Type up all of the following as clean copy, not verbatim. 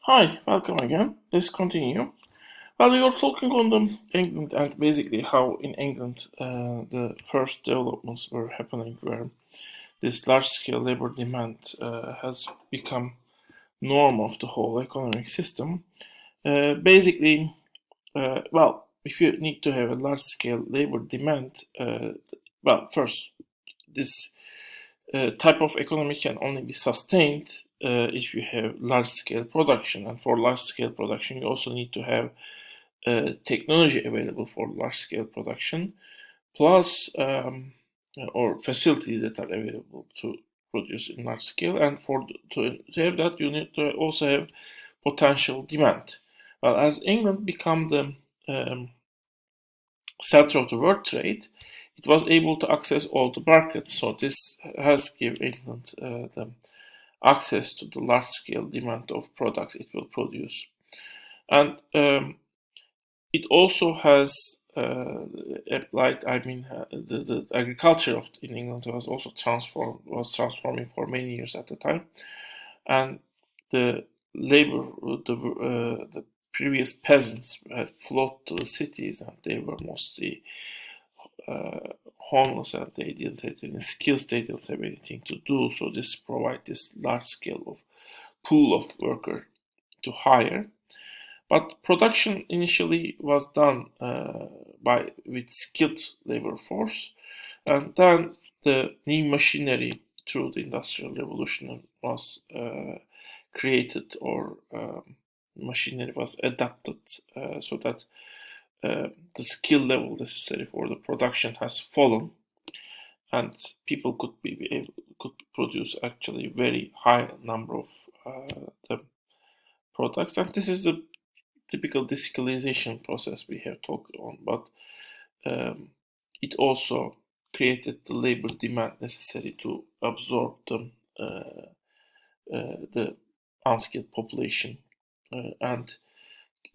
Hi, welcome again. Let's continue. Well, we were talking on the England and basically how in England the first developments were happening, where this large-scale labor demand has become norm of the whole economic system. Basically, if you need to have a large-scale labor demand, first this type of economy can only be sustained if you have large scale production. And for large scale production, you also need to have technology available for large scale production, plus or facilities that are available to produce in large scale. And to have that, you need to also have potential demand. Well, as England became the um, center of the world trade, it was able to access all the markets. So this has given England the access to the large-scale demand of products it will produce, and it also has applied. The agriculture in England was also transforming for many years at the time, and the labor, the previous peasants had flowed to the cities, and they were mostly uh, homeless, and they didn't have any skills, they didn't have anything to do. So this provide this large scale of pool of worker to hire. But production initially was done by with skilled labor force, and then the new machinery through the industrial revolution was created, or machinery was adapted so that the skill level necessary for the production has fallen, and people could produce actually very high number of the products. And this is a typical descholization process we have talked on, but um, it also created the labor demand necessary to absorb the unskilled population. And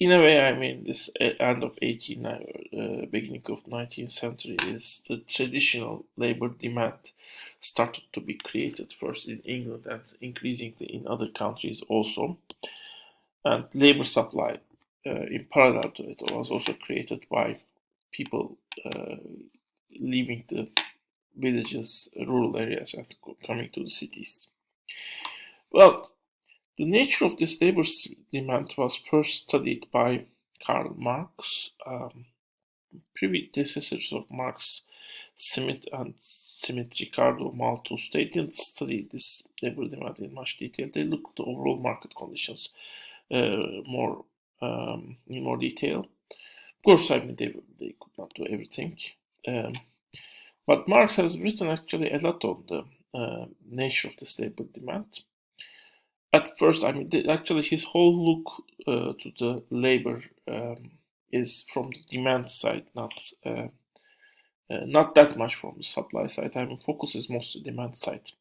in a way, I mean, this end of 18th, beginning of 19th century is the traditional labor demand started to be created first in England and increasingly in other countries also. And labor supply, in parallel to it, was also created by people leaving the villages, rural areas, and coming to the cities. Well, the nature of this labor demand was first studied by Karl Marx. Predecessors of Marx, Smith and Smith, Ricardo, Malthus, they didn't study this labor demand in much detail. They looked at the overall market conditions more in more detail. Of course, I mean they could not do everything, um, but Marx has written actually a lot on the nature of this labor demand. At first, I mean, actually, his whole look to the labor is from the demand side, not that much from the supply side. I mean, focus is mostly demand side,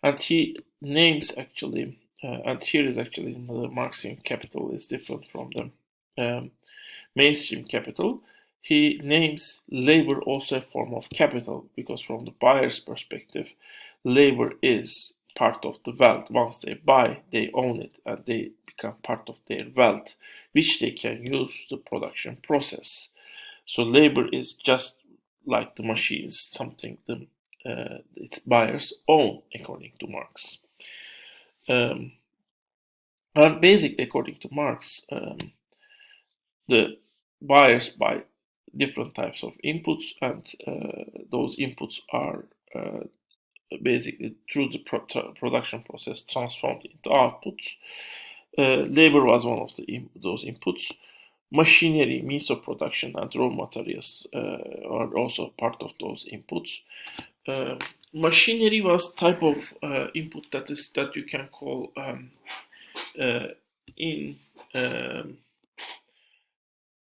and he names actually, and here is actually the Marxian capital is different from the mainstream capital. He names labor also a form of capital because, from the buyer's perspective, labor is part of the wealth. Once they buy, they own it and they become part of their wealth, which they can use the production process. So labor is just like the machines, something its buyers own, according to Marx. Um, and basically, according to Marx, the buyers buy different types of inputs, and those inputs are basically through the production process transformed into outputs. Labor was one of those inputs. Machinery, means of production, and raw materials are also part of those inputs. Uh, Machinery was type of input that you can call uh, in um,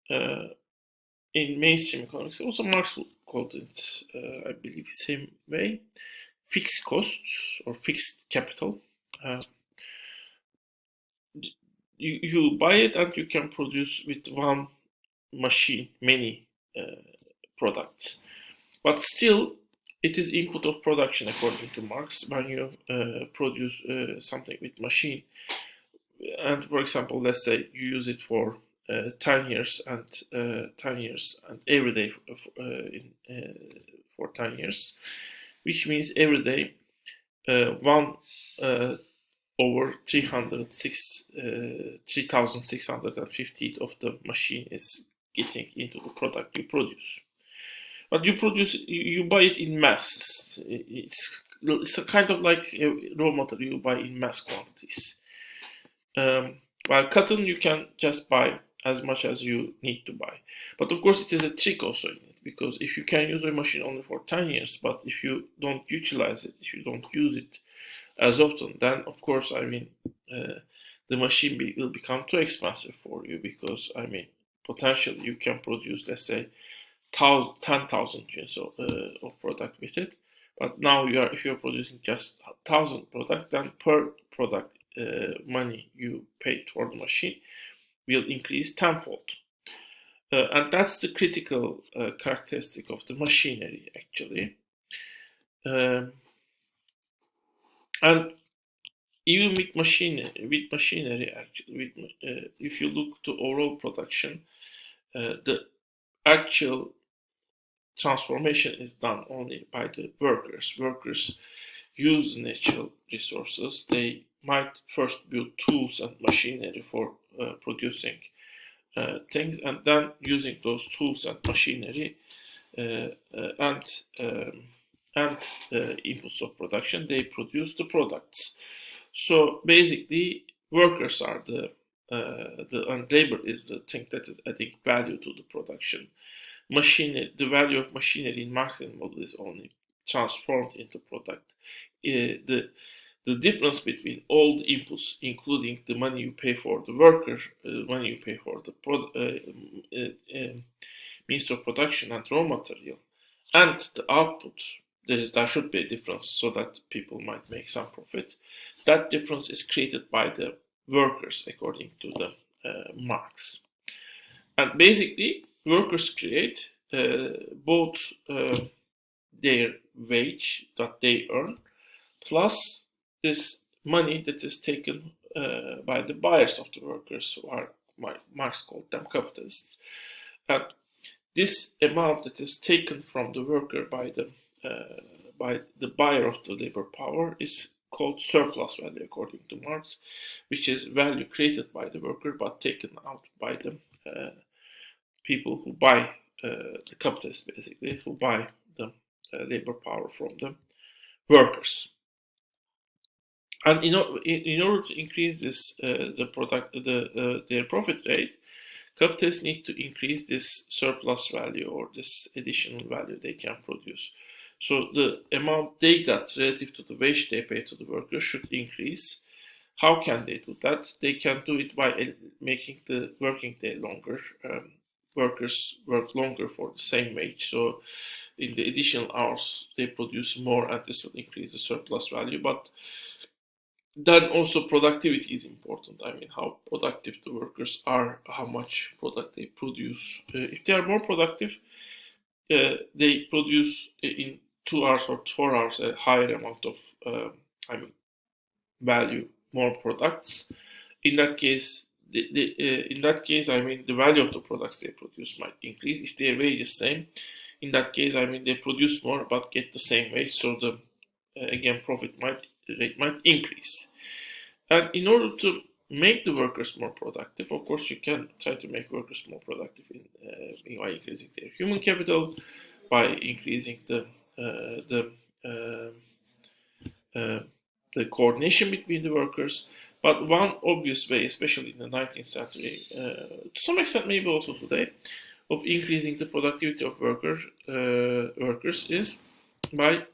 uh, in mainstream economics. Also, Marx called it, I believe, the same way, fixed costs or fixed capital. Uh, you buy it and you can produce with one machine many products, but still it is input of production according to Marx. When you produce something with machine, and for example, let's say you use it for 10 years and every day for 10 years, which means every day 1 over 3,650 of the machine is getting into the product you produce. But you buy it in mass. It's a kind of like a raw material you buy in mass quantities. While cotton you can just buy as much as you need to buy. But of course it is a trick also in it, because if you can use a machine only for 10 years, but if you don't utilize it, if you don't use it as often, then of course the machine will become too expensive for you, because potentially you can produce, let's say, 10,000 units of product with it. But now if you're producing just 1,000 product, then per product money you pay toward the machine will increase tenfold. And that's the critical characteristic of the machinery, actually. And even with machinery, actually, if you look to overall production, the actual transformation is done only by the workers. Workers use natural resources. They might first build tools and machinery for producing things, and then using those tools and machinery and inputs of production, they produce the products. So basically, workers are and labor is the thing that is adding value to the production. The value of machinery in Marxian model is only transformed into product. The difference between all the inputs, including the money you pay for the worker, money you pay for the means of production and raw material, and the output, there should be a difference so that people might make some profit. That difference is created by the workers, according to the Marx. And basically, workers create both their wage that they earn, plus this money that is taken by the buyers of the workers, who are, Marx called them capitalists. And this amount that is taken from the worker by the buyer of the labor power is called surplus value, according to Marx, which is value created by the worker but taken out by the people who buy, the capitalists basically, who buy the labor power from the workers. And in order to increase this their profit rate, capitalists need to increase this surplus value, or this additional value they can produce. So the amount they got relative to the wage they pay to the workers should increase. How can they do that? They can do it by making the working day longer. Workers work longer for the same wage. So in the additional hours, they produce more, and this will increase the surplus value. But then also productivity is important. How productive the workers are, how much product they produce. If they are more productive, they produce in 2 hours or 4 hours a higher amount of value, more products. In that case, the value of the products they produce might increase. If their wage is same, in that case, they produce more but get the same wage. So the profit rate might increase. And in order to make the workers more productive, of course, you can try to make workers more productive by increasing their human capital, by increasing the coordination between the workers. But one obvious way, especially in the 19th century, to some extent maybe also today, of increasing the productivity of workers is by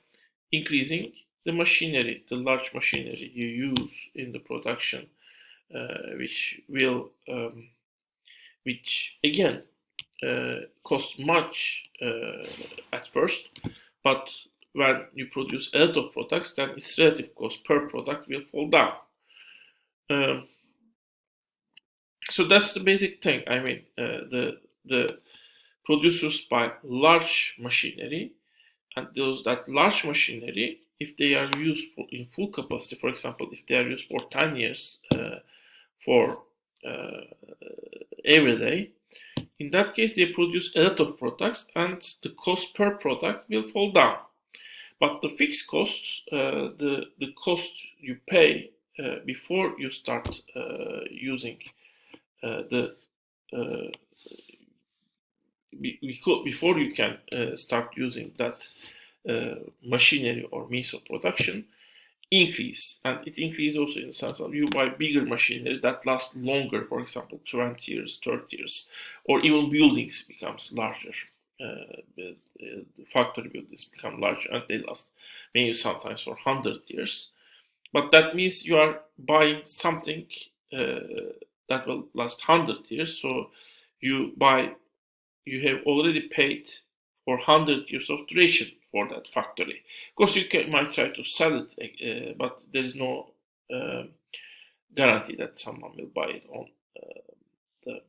increasing the machinery, the large machinery you use in the production, which again cost much at first, but when you produce a lot of products, then its relative cost per product will fall down. So that's the basic thing. The producers buy large machinery, and that large machinery, if they are used in full capacity, for example, if they are used for 10 years for every day, in that case they produce a lot of products and the cost per product will fall down. But the fixed costs, the cost you pay before you start using the before you can start using that machinery or means of production increase, and it increases also in the sense of you buy bigger machinery that lasts longer, for example 20 years, 30 years, or even buildings becomes larger. The factory buildings become larger and they last maybe sometimes for 100 years. But that means you are buying something that will last 100 years. So you have already paid for 100 years of duration for that factory. Of course, might try to sell it, but there is no guarantee that someone will buy it on the,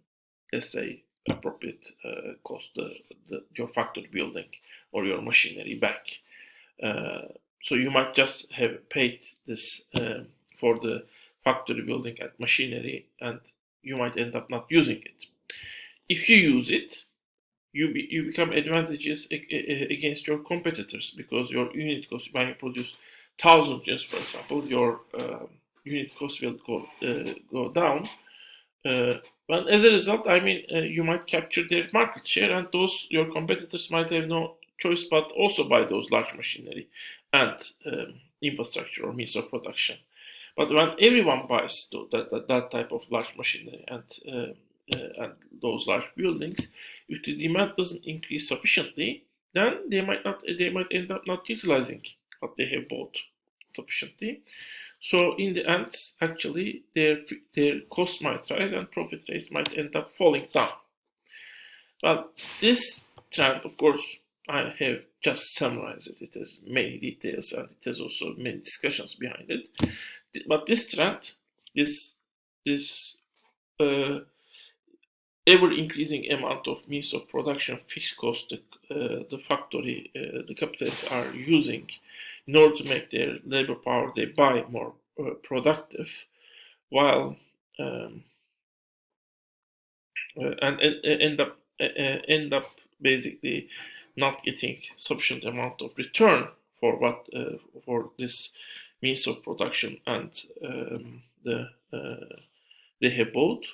let's say, appropriate cost, your factory building or your machinery back. So you might just have paid this for the factory building and machinery, and you might end up not using it. If you use it, you become advantageous against your competitors, because your unit cost, when you produce 1,000 units, for example, your unit cost will go down. But as a result, I mean, you might capture their market share, and your competitors might have no choice but also buy those large machinery and infrastructure or means of production. But when everyone buys that type of large machinery and those large buildings, if the demand doesn't increase sufficiently, then they might end up not utilizing what they have bought sufficiently. So in the end, actually, their cost might rise and profit rates might end up falling down. Well, this trend, of course, I have just summarized it. It has many details and it has also many discussions behind it. But this trend, this ever-increasing amount of means of production, fixed cost, the factory, the capitalists are using in order to make their labor power they buy more productive, while and end up basically not getting sufficient amount of return for for this means of production and they have bought.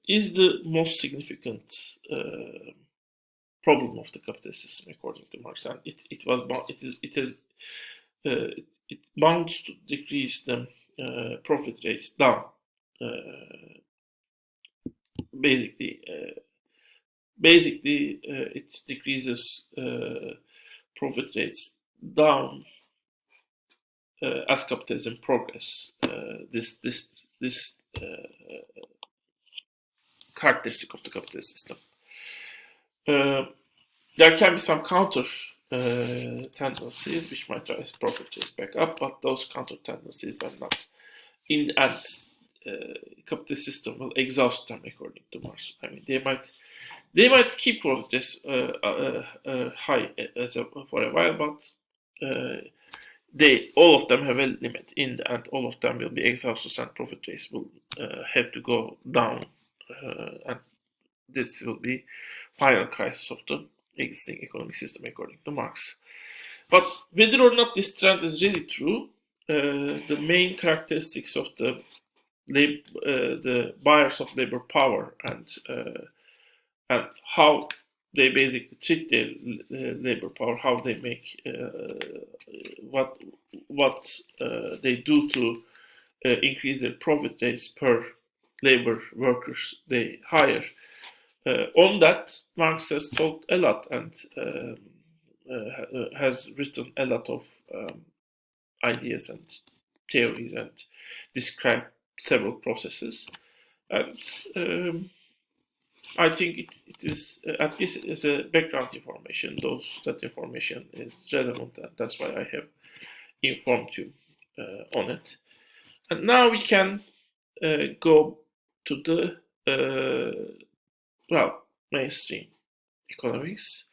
Is the most significant problem of the capitalist system, according to Marx, and it bounds to decrease the profit rates down. Basically, it decreases profit rates down as capitalism progress. This characteristic of the capitalist system. There can be some counter tendencies which might drive profit rates back up, but those counter tendencies are not. In the end, capitalist system will exhaust them, according to Marx. I mean, they might keep profit rates high for a while, but all of them have a limit. In the end, all of them will be exhausted, and profit rates will have to go down. And this will be final crisis of the existing economic system, according to Marx. But whether or not this trend is really true, the main characteristics of the buyers of labor power and how they basically treat their labor power, how they make what they do to increase their profit rates per labor workers they hire. On that, Marx has talked a lot and has written a lot of ideas and theories and described several processes. And I think it is, at least as a background information, that information is relevant, and that's why I have informed you on it. And now we can go to the mainstream economics,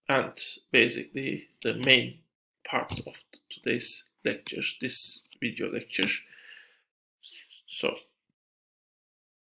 and basically the main part of today's lecture, this video lecture. So